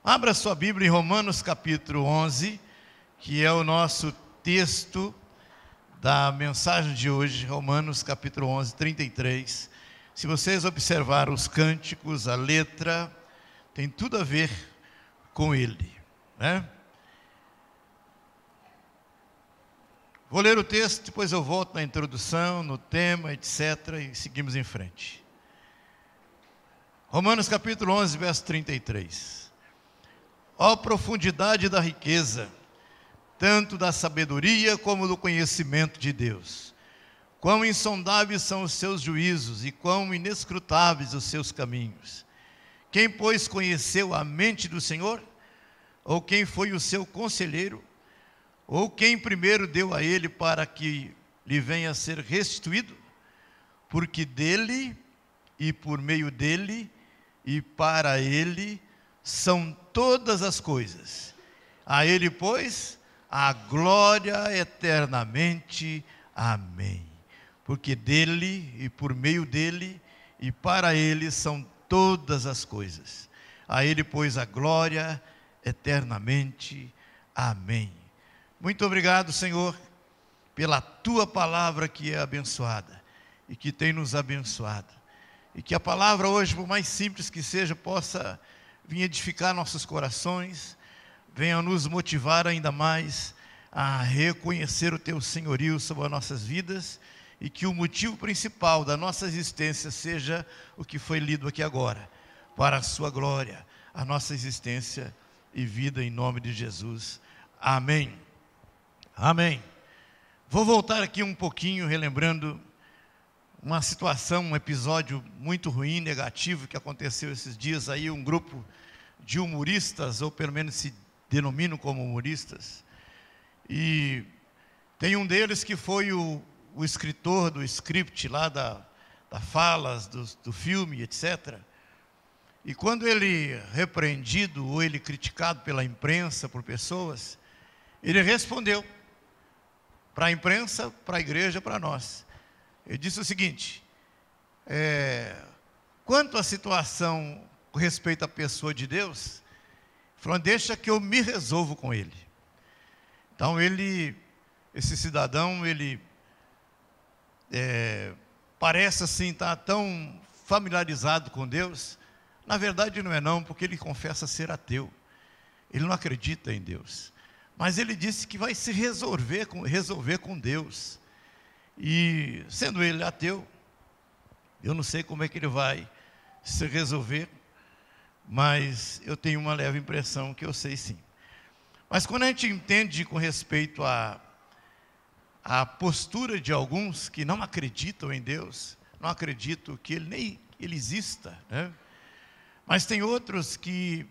Abra sua Bíblia em Romanos capítulo 11, que é o nosso texto da mensagem de hoje, Romanos capítulo 11, 33. Se vocês observarem os cânticos, a letra, tem tudo a ver com ele, né? Vou ler o texto, depois eu volto na introdução, no tema, etc. e seguimos em frente. Romanos capítulo 11, verso 33. Ó profundidade da riqueza, tanto da sabedoria como do conhecimento de Deus. Quão insondáveis são os seus juízos e quão inescrutáveis os seus caminhos. Quem, pois, conheceu a mente do Senhor? Ou quem foi o seu conselheiro? Ou quem primeiro deu a ele para que lhe venha a ser restituído? Porque dele, e por meio dele, e para ele, são todas as coisas. A ele, pois, a glória eternamente. Amém. Porque dele, e por meio dele, e para ele, são todas as coisas. A ele, pois, a glória eternamente. Amém. Muito obrigado, Senhor, pela Tua palavra que é abençoada e que tem nos abençoado. E que a palavra hoje, por mais simples que seja, possa vir edificar nossos corações, venha nos motivar ainda mais a reconhecer o Teu senhorio sobre as nossas vidas e que o motivo principal da nossa existência seja o que foi lido aqui agora, para a Sua glória, a nossa existência e vida em nome de Jesus. Amém. Amém. Vou voltar aqui um pouquinho, relembrando uma situação, um episódio muito ruim, negativo, que aconteceu esses dias aí, um grupo de humoristas, ou pelo menos se denominam como humoristas, e tem um deles que foi o escritor do script lá, da falas, do filme, etc. E quando ele repreendido, ou ele criticado pela imprensa, por pessoas, ele respondeu para a imprensa, para a igreja, para nós. Ele disse o seguinte: quanto à situação com respeito à pessoa de Deus, falou, deixa que eu me resolvo com ele. Então esse cidadão, ele parece assim estar tão familiarizado com Deus. Na verdade não é não, porque ele confessa ser ateu. Ele não acredita em Deus. Mas ele disse que vai se resolver com Deus. E sendo ele ateu, eu não sei como é que ele vai se resolver, mas eu tenho uma leve impressão que eu sei sim. Mas quando a gente entende com respeito à postura de alguns que não acreditam em Deus, não acreditam que ele exista, né? Mas tem outros que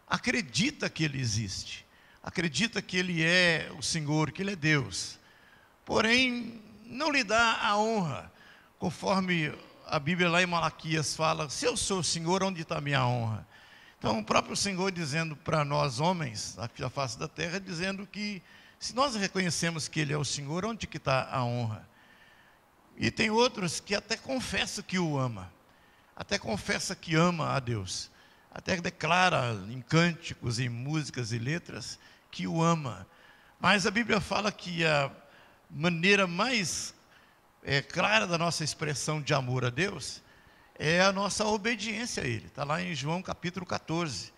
acreditam que ele existe, acredita que ele é o Senhor, que ele é Deus, porém não lhe dá a honra, conforme a Bíblia lá em Malaquias fala, se eu sou o Senhor, onde está a minha honra? Então o próprio Senhor dizendo para nós homens, aqui na face da terra, dizendo que se nós reconhecemos que Ele é o Senhor, onde que está a honra? E tem outros que até confessam que o ama, até confessa que ama a Deus, até declara em cânticos, em músicas e letras, que o ama. Mas a Bíblia fala que a maneira mais clara da nossa expressão de amor a Deus é a nossa obediência a Ele. Está lá em João capítulo 14,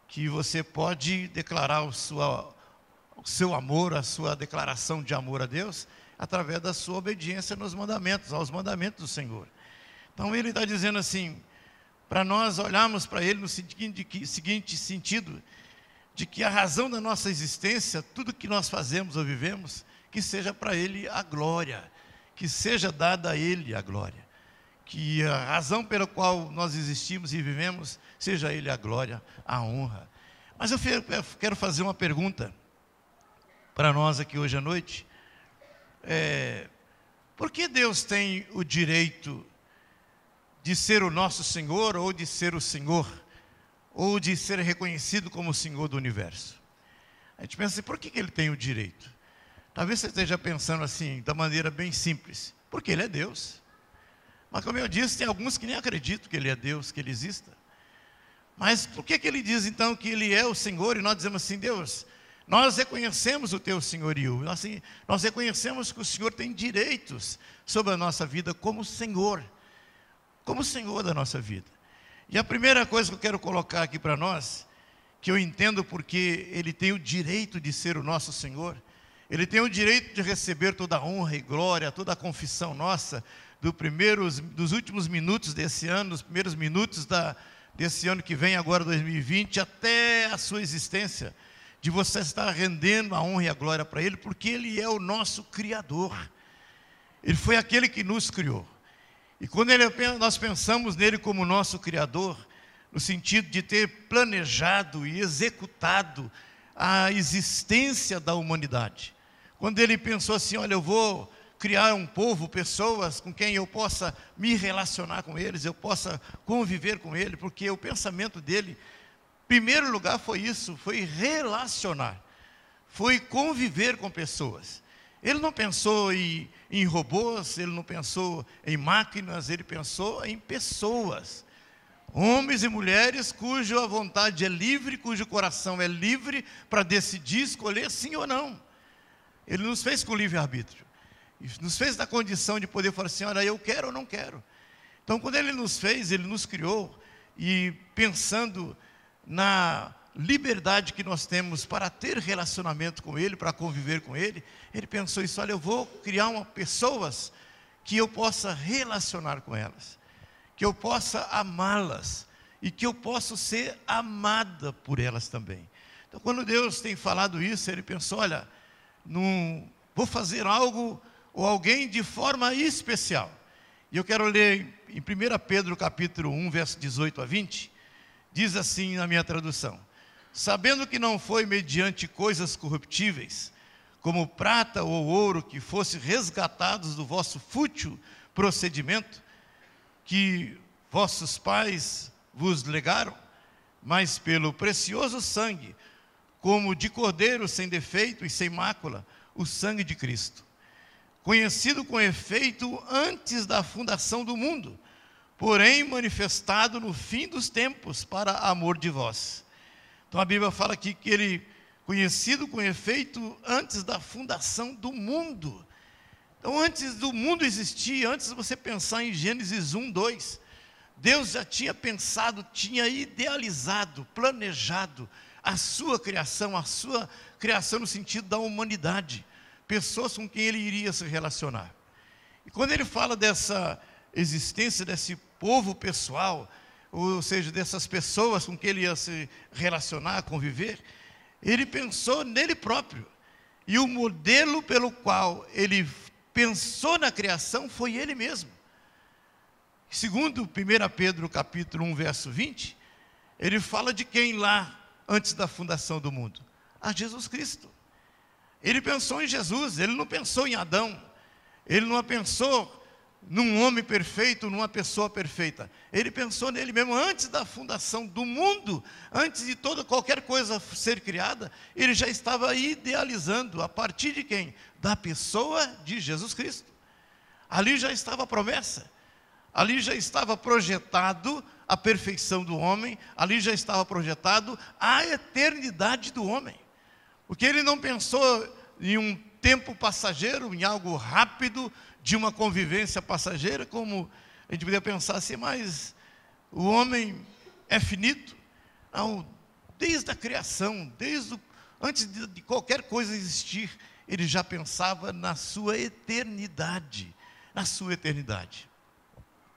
que você pode declarar o seu amor, a sua declaração de amor a Deus, através da sua obediência nos mandamentos, aos mandamentos do Senhor. Então ele está dizendo assim, para nós olharmos para Ele no seguinte sentido, de que a razão da nossa existência, tudo que nós fazemos ou vivemos, que seja para Ele a glória, que seja dada a Ele a glória, que a razão pela qual nós existimos e vivemos, seja a Ele a glória, a honra. Mas eu quero fazer uma pergunta para nós aqui hoje à noite. Por que Deus tem o direito de ser o nosso Senhor, ou de ser o Senhor, ou de ser reconhecido como o Senhor do universo? A gente pensa assim, por que Ele tem o direito? Talvez você esteja pensando assim, da maneira bem simples, porque Ele é Deus. Mas como eu disse, tem alguns que nem acreditam que Ele é Deus, que Ele exista. Mas por que ele diz então que ele é o Senhor e nós dizemos assim: Deus, nós reconhecemos o teu senhorio, nós reconhecemos que o Senhor tem direitos sobre a nossa vida como Senhor da nossa vida. E a primeira coisa que eu quero colocar aqui para nós, que eu entendo porque Ele tem o direito de ser o nosso Senhor, Ele tem o direito de receber toda a honra e glória, toda a confissão nossa, dos últimos minutos desse ano, dos primeiros minutos desse ano que vem, agora 2020, até a sua existência, de você estar rendendo a honra e a glória para Ele, porque Ele é o nosso Criador. Ele foi aquele que nos criou. E quando nós pensamos nele como nosso Criador, no sentido de ter planejado e executado a existência da humanidade, quando ele pensou assim: olha, eu vou criar um povo, pessoas com quem eu possa me relacionar com eles, eu possa conviver com ele, porque o pensamento dele, em primeiro lugar, foi isso, foi relacionar, foi conviver com pessoas. Ele não pensou em robôs, ele não pensou em máquinas, ele pensou em pessoas. Homens e mulheres cuja vontade é livre, cujo coração é livre para decidir, escolher sim ou não. Ele nos fez com livre-arbítrio. Nos fez na condição de poder falar assim: olha, eu quero ou não quero. Então, quando Ele nos fez, Ele nos criou, e pensando na liberdade que nós temos para ter relacionamento com Ele, para conviver com Ele, Ele pensou isso: olha, eu vou criar pessoas que eu possa relacionar com elas, que eu possa amá-las, e que eu possa ser amada por elas também. Então, quando Deus tem falado isso, Ele pensou: olha, não vou fazer algo ou alguém de forma especial. E eu quero ler em 1 Pedro capítulo 1, verso 18 a 20, diz assim na minha tradução: sabendo que não foi mediante coisas corruptíveis, como prata ou ouro, que fosse resgatados do vosso fútil procedimento, que vossos pais vos legaram, mas pelo precioso sangue, como de cordeiro sem defeito e sem mácula, o sangue de Cristo, conhecido com efeito antes da fundação do mundo, porém manifestado no fim dos tempos para amor de vós. Então a Bíblia fala aqui que Ele, conhecido com efeito antes da fundação do mundo. Então, antes do mundo existir, antes de você pensar em Gênesis 1, 2, Deus já tinha pensado, tinha idealizado, planejado a sua criação no sentido da humanidade, pessoas com quem Ele iria se relacionar. E quando Ele fala dessa existência, desse povo pessoal, ou seja, dessas pessoas com quem Ele ia se relacionar, conviver, Ele pensou nele próprio. E o modelo pelo qual Ele pensou na criação foi Ele mesmo. Segundo 1 Pedro capítulo 1, verso 20, Ele fala de quem lá, antes da fundação do mundo? A Jesus Cristo. Ele pensou em Jesus, Ele não pensou em Adão, Ele não pensou num homem perfeito, numa pessoa perfeita. Ele pensou nele mesmo antes da fundação do mundo, antes de qualquer coisa ser criada. Ele já estava idealizando, a partir de quem? Da pessoa de Jesus Cristo. Ali já estava a promessa, ali já estava projetado a perfeição do homem, ali já estava projetado a eternidade do homem. Porque Ele não pensou em um tempo passageiro, em algo rápido, de uma convivência passageira, como a gente poderia pensar assim: mas o homem é finito. Não, desde a criação, antes de qualquer coisa existir, Ele já pensava na sua eternidade,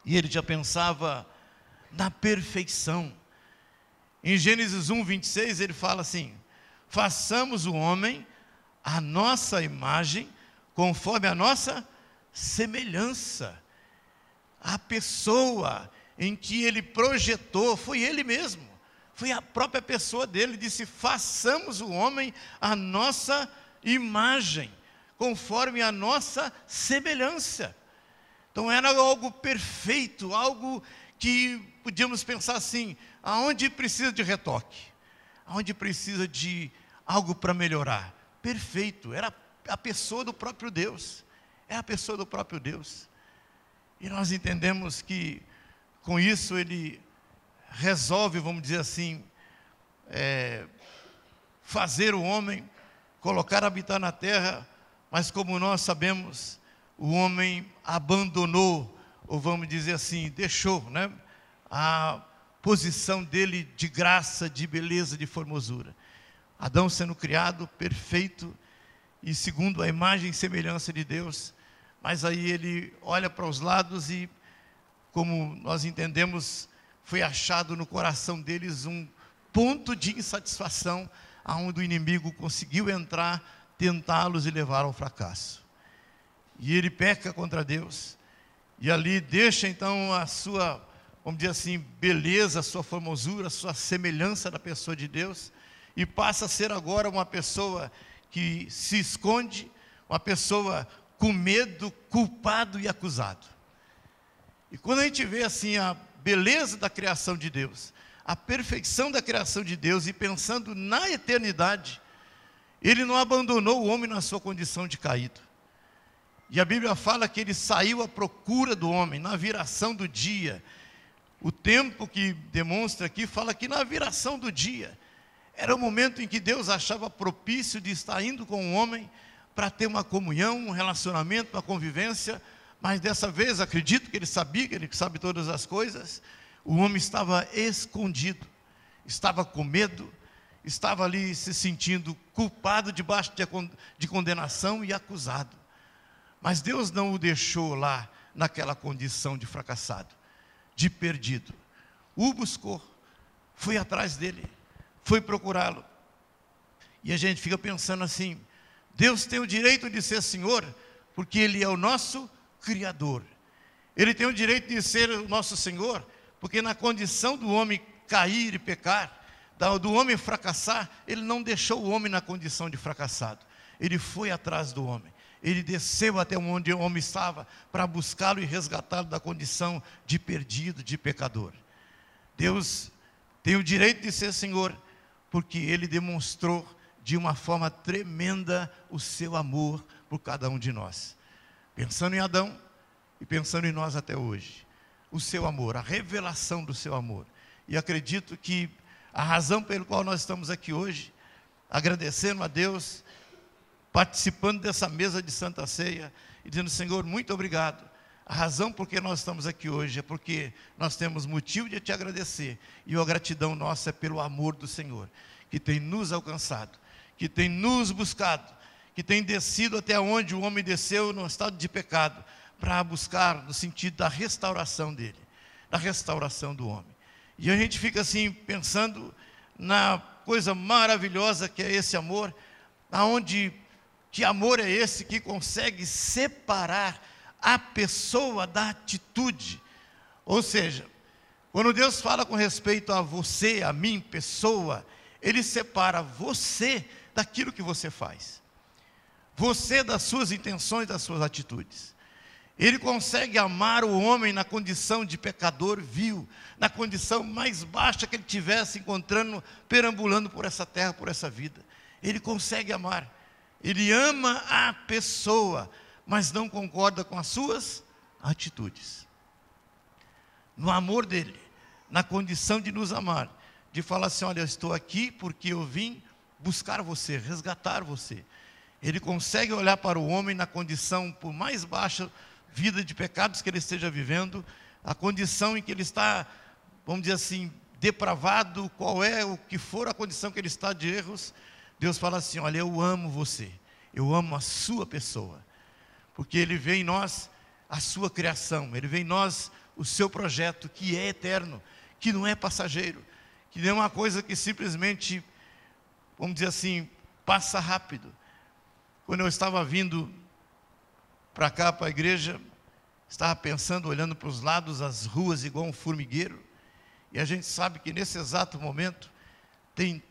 e Ele já pensava na perfeição. Em Gênesis 1, 26, Ele fala assim: façamos o homem à nossa imagem, conforme a nossa semelhança. A pessoa em que Ele projetou foi Ele mesmo, foi a própria pessoa dele. Ele disse: façamos o homem à nossa imagem, conforme a nossa semelhança. Então era algo perfeito, algo que podíamos pensar assim: aonde precisa de retoque, aonde precisa de algo para melhorar? Perfeito, era a pessoa do próprio Deus, é a pessoa do próprio Deus. E nós entendemos que com isso Ele resolve, vamos dizer assim, fazer o homem, colocar habitar na terra, mas como nós sabemos, o homem abandonou, ou vamos dizer assim, deixou, né, a posição dele de graça, de beleza, de formosura. Adão sendo criado perfeito e segundo a imagem e semelhança de Deus, mas aí ele olha para os lados e, como nós entendemos, foi achado no coração deles um ponto de insatisfação, aonde o inimigo conseguiu entrar, tentá-los e levar ao fracasso. E ele peca contra Deus, e ali deixa então a sua, vamos dizer assim, beleza, a sua formosura, a sua semelhança da pessoa de Deus, e passa a ser agora uma pessoa que se esconde, uma pessoa com medo, culpado e acusado. E quando a gente vê assim a beleza da criação de Deus, a perfeição da criação de Deus, e pensando na eternidade, ele não abandonou o homem na sua condição de caído. E a Bíblia fala que ele saiu à procura do homem, na viração do dia. O tempo que demonstra aqui, fala que na viração do dia, era o momento em que Deus achava propício de estar indo com o homem, para ter uma comunhão, um relacionamento, uma convivência, mas dessa vez, acredito que ele sabia, que ele sabe todas as coisas, o homem estava escondido, estava com medo, estava ali se sentindo culpado, debaixo de condenação e acusado. Mas Deus não o deixou lá, naquela condição de fracassado, de perdido. O buscou, foi atrás dele, foi procurá-lo. E a gente fica pensando assim, Deus tem o direito de ser Senhor, porque Ele é o nosso Criador. Ele tem o direito de ser o nosso Senhor, porque na condição do homem cair e pecar, do homem fracassar, Ele não deixou o homem na condição de fracassado. Ele foi atrás do homem. Ele desceu até onde o homem estava, para buscá-lo e resgatá-lo da condição de perdido, de pecador. Deus tem o direito de ser Senhor, porque Ele demonstrou de uma forma tremenda o seu amor por cada um de nós. Pensando em Adão e pensando em nós até hoje. O seu amor, a revelação do seu amor. E acredito que a razão pelo qual nós estamos aqui hoje, agradecendo a Deus, participando dessa mesa de Santa Ceia, e dizendo, Senhor, muito obrigado. A razão por que nós estamos aqui hoje é porque nós temos motivo de te agradecer, e a gratidão nossa é pelo amor do Senhor, que tem nos alcançado, que tem nos buscado, que tem descido até onde o homem desceu no estado de pecado, para buscar no sentido da restauração dele, da restauração do homem. E a gente fica assim, pensando na coisa maravilhosa que é esse amor, aonde, que amor é esse que consegue separar a pessoa da atitude. Ou seja, quando Deus fala com respeito a você, a mim, pessoa, Ele separa você daquilo que você faz, você das suas intenções, das suas atitudes. Ele consegue amar o homem na condição de pecador vil, na condição mais baixa que ele tivesse encontrando, perambulando por essa terra, por essa vida. Ele consegue amar, ele ama a pessoa, mas não concorda com as suas atitudes. No amor dele, na condição de nos amar, de falar assim, olha, eu estou aqui porque eu vim buscar você, resgatar você. Ele consegue olhar para o homem na condição, por mais baixa vida de pecados que ele esteja vivendo, a condição em que ele está, vamos dizer assim, depravado, qual é o que for a condição que ele está de erros, Deus fala assim, olha, eu amo você, eu amo a sua pessoa, porque Ele vê em nós a sua criação, Ele vê em nós o seu projeto, que é eterno, que não é passageiro, que não é uma coisa que simplesmente, vamos dizer assim, passa rápido. Quando eu estava vindo para cá, para a igreja, estava pensando, olhando para os lados, as ruas igual um formigueiro, e a gente sabe que nesse exato momento, tem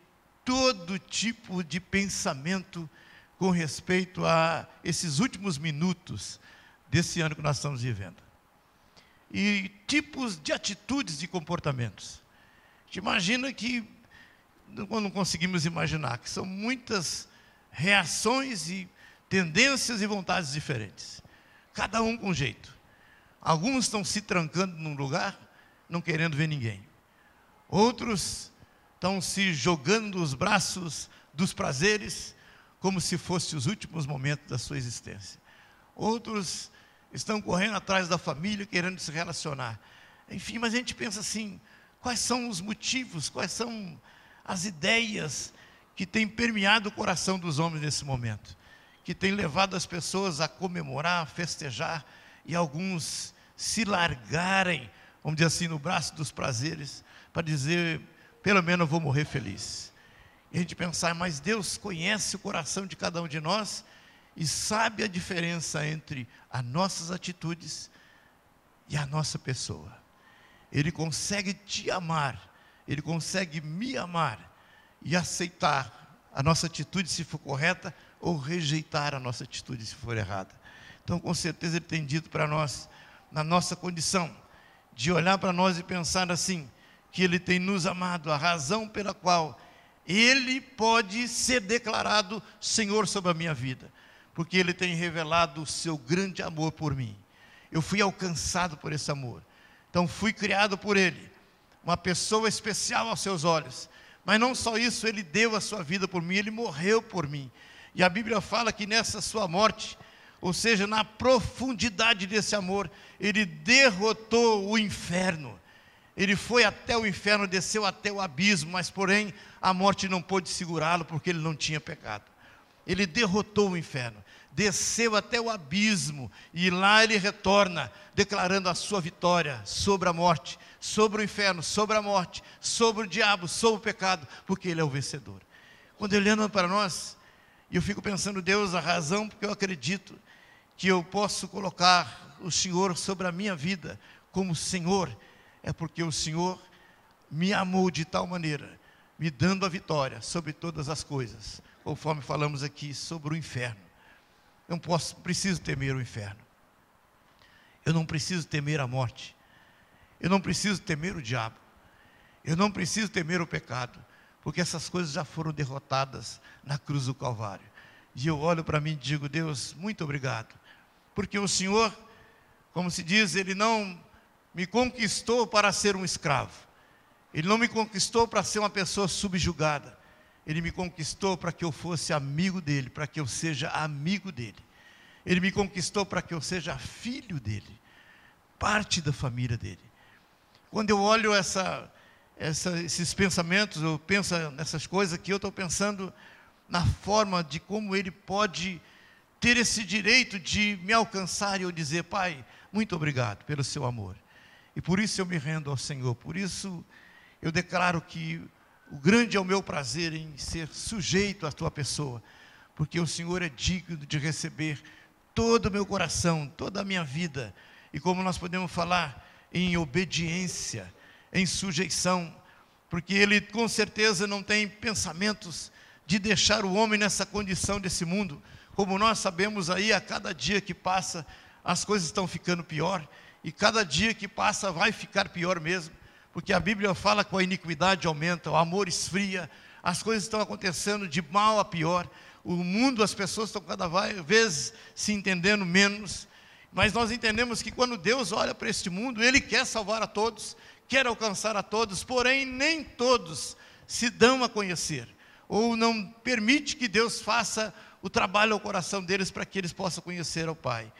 todo tipo de pensamento com respeito a esses últimos minutos desse ano que nós estamos vivendo. E tipos de atitudes e comportamentos. A gente imagina que, não conseguimos imaginar, que são muitas reações e tendências e vontades diferentes. Cada um com um jeito. Alguns estão se trancando num lugar, não querendo ver ninguém. Outros estão se jogando nos braços dos prazeres, como se fossem os últimos momentos da sua existência. Outros estão correndo atrás da família, querendo se relacionar. Enfim, mas a gente pensa assim, quais são os motivos, quais são as ideias que têm permeado o coração dos homens nesse momento, que têm levado as pessoas a comemorar, a festejar, e alguns se largarem, vamos dizer assim, no braço dos prazeres, para dizer, pelo menos eu vou morrer feliz. E a gente pensar, mas Deus conhece o coração de cada um de nós, e sabe a diferença entre as nossas atitudes e a nossa pessoa. Ele consegue te amar, Ele consegue me amar, e aceitar a nossa atitude se for correta, ou rejeitar a nossa atitude se for errada. Então, com certeza, Ele tem dito para nós, na nossa condição, de olhar para nós e pensar assim, que Ele tem nos amado, a razão pela qual Ele pode ser declarado Senhor sobre a minha vida, porque Ele tem revelado o seu grande amor por mim. Eu fui alcançado por esse amor, então fui criado por Ele, uma pessoa especial aos seus olhos. Mas não só isso, Ele deu a sua vida por mim, Ele morreu por mim. E a Bíblia fala que nessa sua morte, ou seja, na profundidade desse amor, Ele derrotou o inferno. Ele foi até o inferno, desceu até o abismo, mas porém a morte não pôde segurá-lo, porque ele não tinha pecado. Ele derrotou o inferno, desceu até o abismo, e lá ele retorna, declarando a sua vitória sobre a morte, sobre o inferno, sobre a morte, sobre o diabo, sobre o pecado, porque ele é o vencedor. Quando ele anda para nós, eu fico pensando, Deus, a razão porque eu acredito que eu posso colocar o Senhor sobre a minha vida como Senhor, é porque o Senhor me amou de tal maneira, me dando a vitória sobre todas as coisas, conforme falamos aqui sobre o inferno. Eu não preciso temer o inferno, eu não preciso temer a morte, eu não preciso temer o diabo, eu não preciso temer o pecado, porque essas coisas já foram derrotadas na cruz do Calvário. E eu olho para mim e digo, Deus, muito obrigado, porque o Senhor, como se diz, Ele não me conquistou para ser um escravo, Ele não me conquistou para ser uma pessoa subjugada, Ele me conquistou para que eu fosse amigo dEle, para que eu seja amigo dEle. Ele me conquistou para que eu seja filho dEle, parte da família dEle. Quando eu olho esses pensamentos, eu penso nessas coisas aqui, eu estou pensando na forma de como Ele pode ter esse direito de me alcançar e eu dizer, Pai, muito obrigado pelo seu amor. E por isso eu me rendo ao Senhor, por isso eu declaro que o grande é o meu prazer em ser sujeito à tua pessoa, porque o Senhor é digno de receber todo o meu coração, toda a minha vida, e como nós podemos falar, em obediência, em sujeição, porque Ele com certeza não tem pensamentos de deixar o homem nessa condição desse mundo. Como nós sabemos aí, a cada dia que passa, as coisas estão ficando pior, e cada dia que passa vai ficar pior mesmo, porque a Bíblia fala que a iniquidade aumenta, o amor esfria, as coisas estão acontecendo de mal a pior, o mundo, as pessoas estão cada vez se entendendo menos, mas nós entendemos que quando Deus olha para este mundo, Ele quer salvar a todos, quer alcançar a todos, porém nem todos se dão a conhecer, ou não permite que Deus faça o trabalho ao coração deles para que eles possam conhecer ao Pai.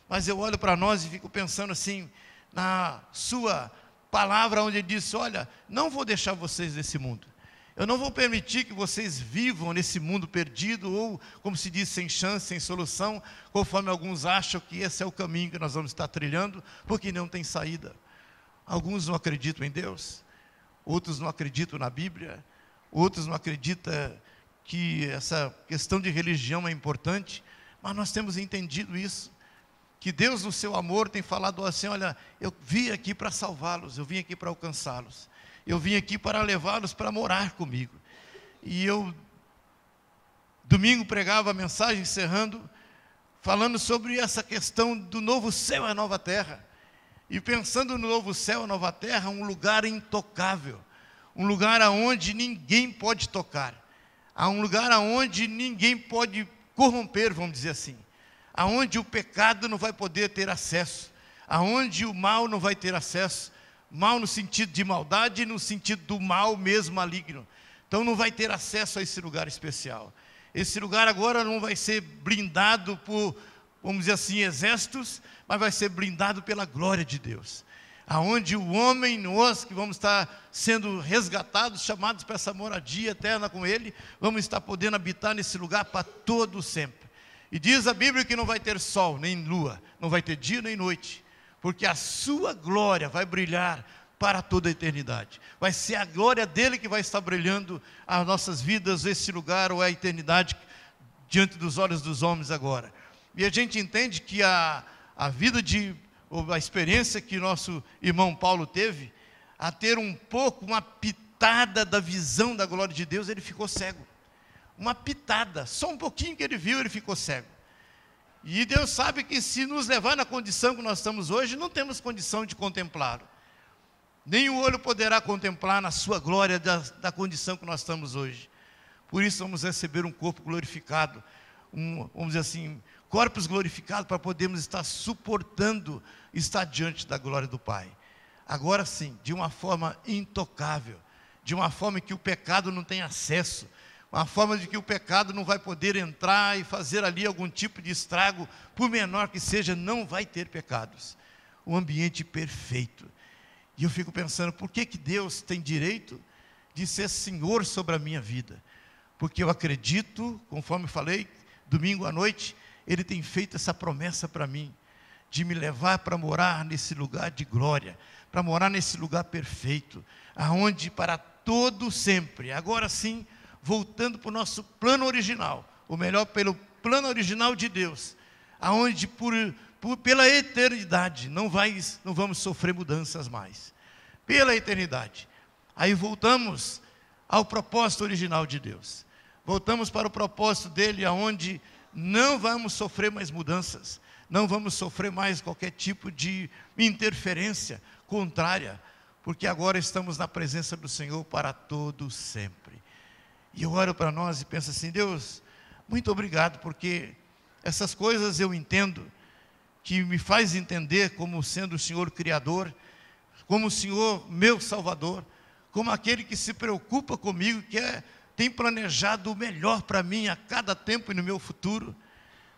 Mas eu olho para nós e fico pensando assim, na sua palavra onde Ele disse, olha, não vou deixar vocês nesse mundo, eu não vou permitir que vocês vivam nesse mundo perdido, ou como se diz, sem chance, sem solução, conforme alguns acham que esse é o caminho que nós vamos estar trilhando, porque não tem saída. Alguns não acreditam em Deus, outros não acreditam na Bíblia, outros não acreditam que essa questão de religião é importante, mas nós temos entendido isso, que Deus no seu amor tem falado assim, olha, eu vim aqui para salvá-los, eu vim aqui para alcançá-los, eu vim aqui para levá-los para morar comigo. E eu, domingo, pregava a mensagem, encerrando, falando sobre essa questão do novo céu e a nova terra, e pensando no novo céu e a nova terra, um lugar intocável, um lugar aonde ninguém pode tocar, um lugar aonde ninguém pode corromper, vamos dizer assim, aonde o pecado não vai poder ter acesso, aonde o mal não vai ter acesso, mal no sentido de maldade e no sentido do mal mesmo maligno. Então não vai ter acesso a esse lugar especial. Esse lugar agora não vai ser blindado por, vamos dizer assim, exércitos, mas vai ser blindado pela glória de Deus. Aonde o homem, nós que vamos estar sendo resgatados, chamados para essa moradia eterna com Ele, vamos estar podendo habitar nesse lugar para todo sempre. E diz a Bíblia que não vai ter sol, nem lua, não vai ter dia nem noite, porque a sua glória vai brilhar para toda a eternidade. Vai ser a glória dele que vai estar brilhando as nossas vidas, esse lugar ou a eternidade diante dos olhos dos homens agora. E a gente entende que a vida ou a experiência que nosso irmão Paulo teve, a ter um pouco, uma pitada da visão da glória de Deus, ele ficou cego. Uma pitada, só um pouquinho que ele viu, ele ficou cego. E Deus sabe que se nos levar na condição que nós estamos hoje, não temos condição de contemplá-lo. Nem o olho poderá contemplar na sua glória da condição que nós estamos hoje. Por isso vamos receber um corpo glorificado, vamos dizer assim, corpos glorificados para podermos estar suportando, estar diante da glória do Pai. Agora sim, de uma forma intocável, de uma forma que o pecado não tem acesso, uma forma de que o pecado não vai poder entrar e fazer ali algum tipo de estrago, por menor que seja, não vai ter pecados. Um ambiente perfeito. E eu fico pensando, por que Deus tem direito de ser Senhor sobre a minha vida? Porque eu acredito, conforme falei, domingo à noite, Ele tem feito essa promessa para mim, de me levar para morar nesse lugar de glória, para morar nesse lugar perfeito, aonde para todo sempre, agora sim, voltando para o nosso plano original, ou melhor, pelo plano original de Deus, aonde pela eternidade, não vamos sofrer mudanças mais, pela eternidade. Aí voltamos ao propósito original de Deus, voltamos para o propósito dele, aonde não vamos sofrer mais mudanças, não vamos sofrer mais qualquer tipo de interferência contrária, porque agora estamos na presença do Senhor para todo sempre. E eu oro para nós e penso assim, Deus, muito obrigado, porque essas coisas eu entendo, que me faz entender como sendo o Senhor Criador, como o Senhor meu Salvador, como aquele que se preocupa comigo, que tem planejado o melhor para mim a cada tempo e no meu futuro.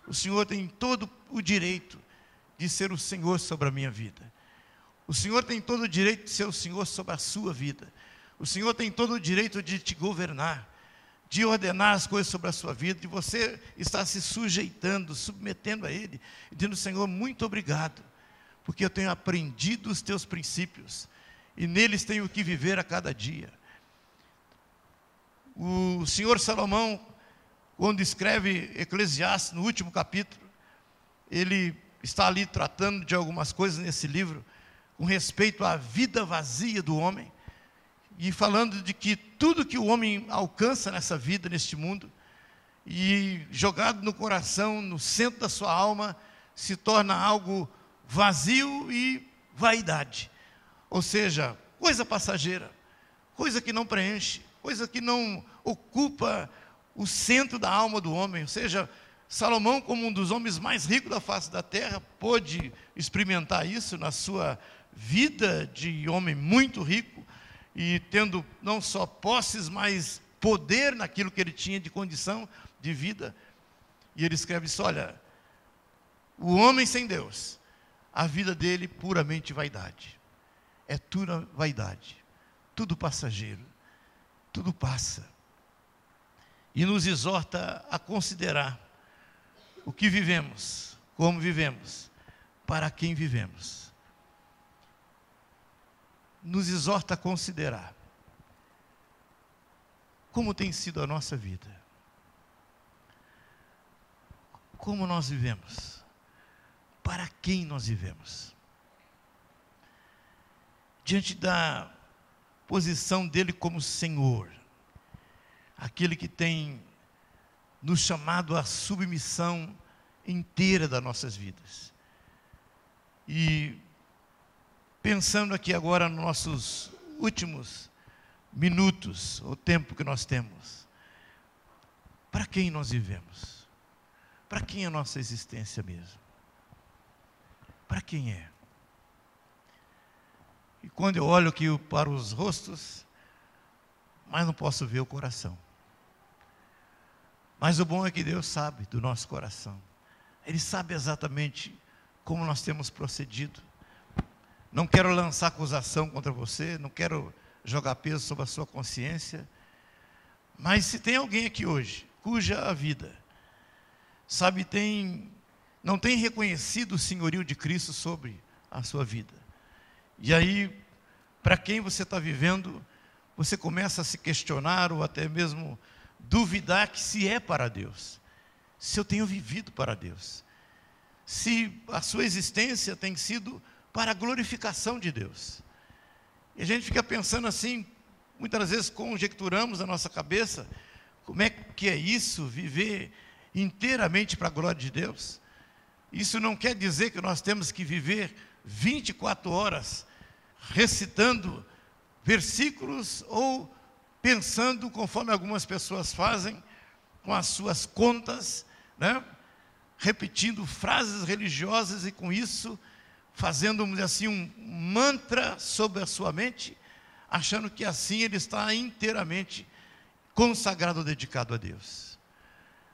O Senhor tem todo o direito de ser o Senhor sobre a minha vida. O Senhor tem todo o direito de ser o Senhor sobre a sua vida. O Senhor tem todo o direito de te governar, de ordenar as coisas sobre a sua vida, de você estar se sujeitando, submetendo a Ele, dizendo, Senhor, muito obrigado, porque eu tenho aprendido os teus princípios, e neles tenho que viver a cada dia. O Senhor Salomão, quando escreve Eclesiastes, no último capítulo, ele está ali tratando de algumas coisas nesse livro, com respeito à vida vazia do homem, e falando de que tudo que o homem alcança nessa vida, neste mundo, e jogado no coração, no centro da sua alma, se torna algo vazio e vaidade. Ou seja, coisa passageira, coisa que não preenche, coisa que não ocupa o centro da alma do homem. Ou seja, Salomão, como um dos homens mais ricos da face da terra, pôde experimentar isso na sua vida de homem muito rico, e tendo não só posses, mas poder naquilo que ele tinha de condição de vida. E ele escreve isso, olha, o homem sem Deus, a vida dele puramente vaidade, é tudo vaidade, tudo passageiro, tudo passa. E nos exorta a considerar o que vivemos, como vivemos, para quem vivemos. Nos exorta a considerar como tem sido a nossa vida, como nós vivemos, para quem nós vivemos, diante da posição dele como Senhor, aquele que tem nos chamado à submissão inteira das nossas vidas. E pensando aqui agora nos nossos últimos minutos, o tempo que nós temos, para quem nós vivemos? Para quem é a nossa existência mesmo? Para quem é? E quando eu olho aqui para os rostos, mas não posso ver o coração. Mas o bom é que Deus sabe do nosso coração. Ele sabe exatamente como nós temos procedido. Não quero lançar acusação contra você, não quero jogar peso sobre a sua consciência. Mas se tem alguém aqui hoje, cuja a vida, sabe, não tem reconhecido o senhorio de Cristo sobre a sua vida. E aí, para quem você está vivendo, você começa a se questionar ou até mesmo duvidar que se é para Deus. Se eu tenho vivido para Deus. Se a sua existência tem sido para a glorificação de Deus. E a gente fica pensando assim, muitas vezes conjecturamos na nossa cabeça, como é que é isso, viver inteiramente para a glória de Deus? Isso não quer dizer que nós temos que viver 24 horas recitando versículos ou pensando conforme algumas pessoas fazem, com as suas contas, né? Repetindo frases religiosas e com isso fazendo, vamos dizer assim, um mantra sobre a sua mente, achando que assim ele está inteiramente consagrado, dedicado a Deus.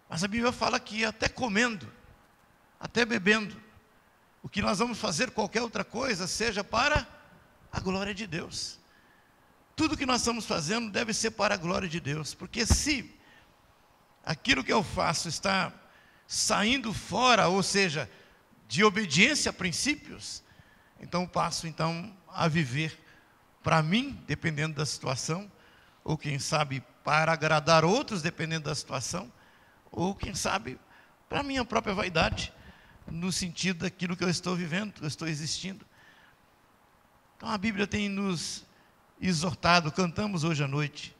Mas a Bíblia fala que até comendo, até bebendo, o que nós vamos fazer, qualquer outra coisa, seja para a glória de Deus. Tudo que nós estamos fazendo deve ser para a glória de Deus, porque se aquilo que eu faço está saindo fora, ou seja, de obediência a princípios, então passo a viver para mim, dependendo da situação, ou quem sabe para agradar outros, dependendo da situação, ou quem sabe para a minha própria vaidade, no sentido daquilo que eu estou vivendo, que eu estou existindo. Então a Bíblia tem nos exortado, cantamos hoje à noite,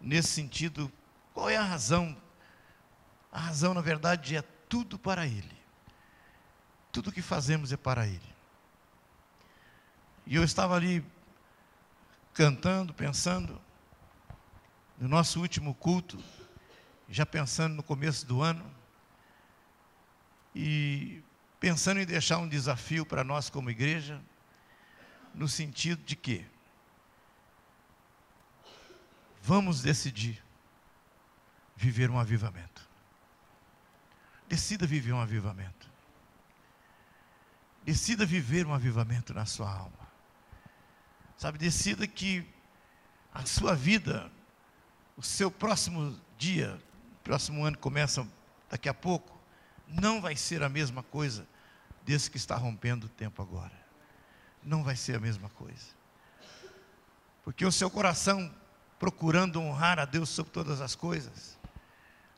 nesse sentido. Qual é a razão? A razão, na verdade, é tudo para Ele. Tudo que fazemos é para Ele. E eu estava ali cantando, pensando, no nosso último culto, já pensando no começo do ano, e pensando em deixar um desafio para nós como igreja, no sentido de que vamos decidir viver um avivamento. Decida viver um avivamento. Decida viver um avivamento na sua alma. Sabe, decida que a sua vida, o seu próximo dia, o próximo ano que começa daqui a pouco, não vai ser a mesma coisa desse que está rompendo o tempo agora. Não vai ser a mesma coisa. Porque o seu coração, procurando honrar a Deus sobre todas as coisas,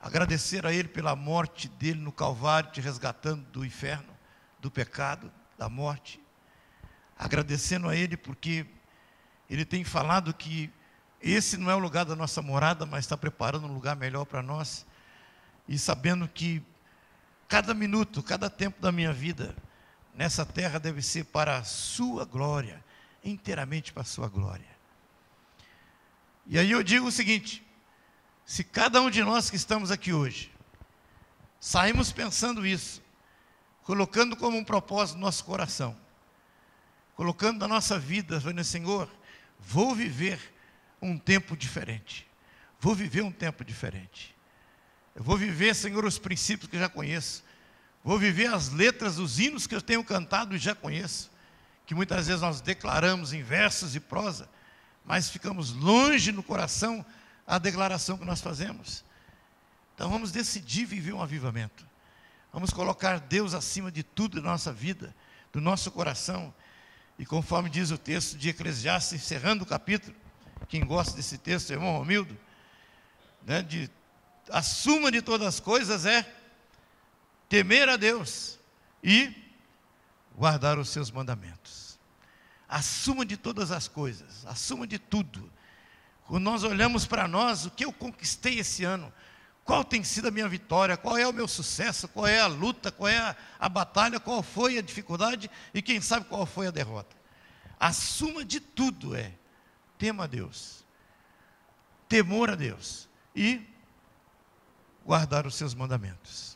agradecer a Ele pela morte dEle no Calvário, te resgatando do inferno, do pecado, da morte, agradecendo a Ele porque Ele tem falado que esse não é o lugar da nossa morada, mas está preparando um lugar melhor para nós, e sabendo que cada minuto, cada tempo da minha vida nessa terra deve ser para a sua glória, inteiramente para a sua glória. E aí eu digo o seguinte: se cada um de nós que estamos aqui hoje saímos pensando isso, colocando como um propósito no nosso coração, colocando na nossa vida, falando: Senhor, vou viver um tempo diferente, vou viver um tempo diferente, eu vou viver, Senhor, os princípios que eu já conheço, vou viver as letras dos hinos que eu tenho cantado e já conheço, que muitas vezes nós declaramos em versos e prosa, mas ficamos longe no coração a declaração que nós fazemos. Então vamos decidir viver um avivamento. Vamos colocar Deus acima de tudo na nossa vida, do nosso coração. E conforme diz o texto de Eclesiastes, encerrando o capítulo, quem gosta desse texto, irmão Romildo, né, a suma de todas as coisas é temer a Deus e guardar os seus mandamentos. A suma de todas as coisas, a suma de tudo. Quando nós olhamos para nós, o que eu conquistei esse ano, qual tem sido a minha vitória, qual é o meu sucesso, qual é a luta, qual é a batalha, qual foi a dificuldade e quem sabe qual foi a derrota. A suma de tudo é tema a Deus, temor a Deus e guardar os seus mandamentos.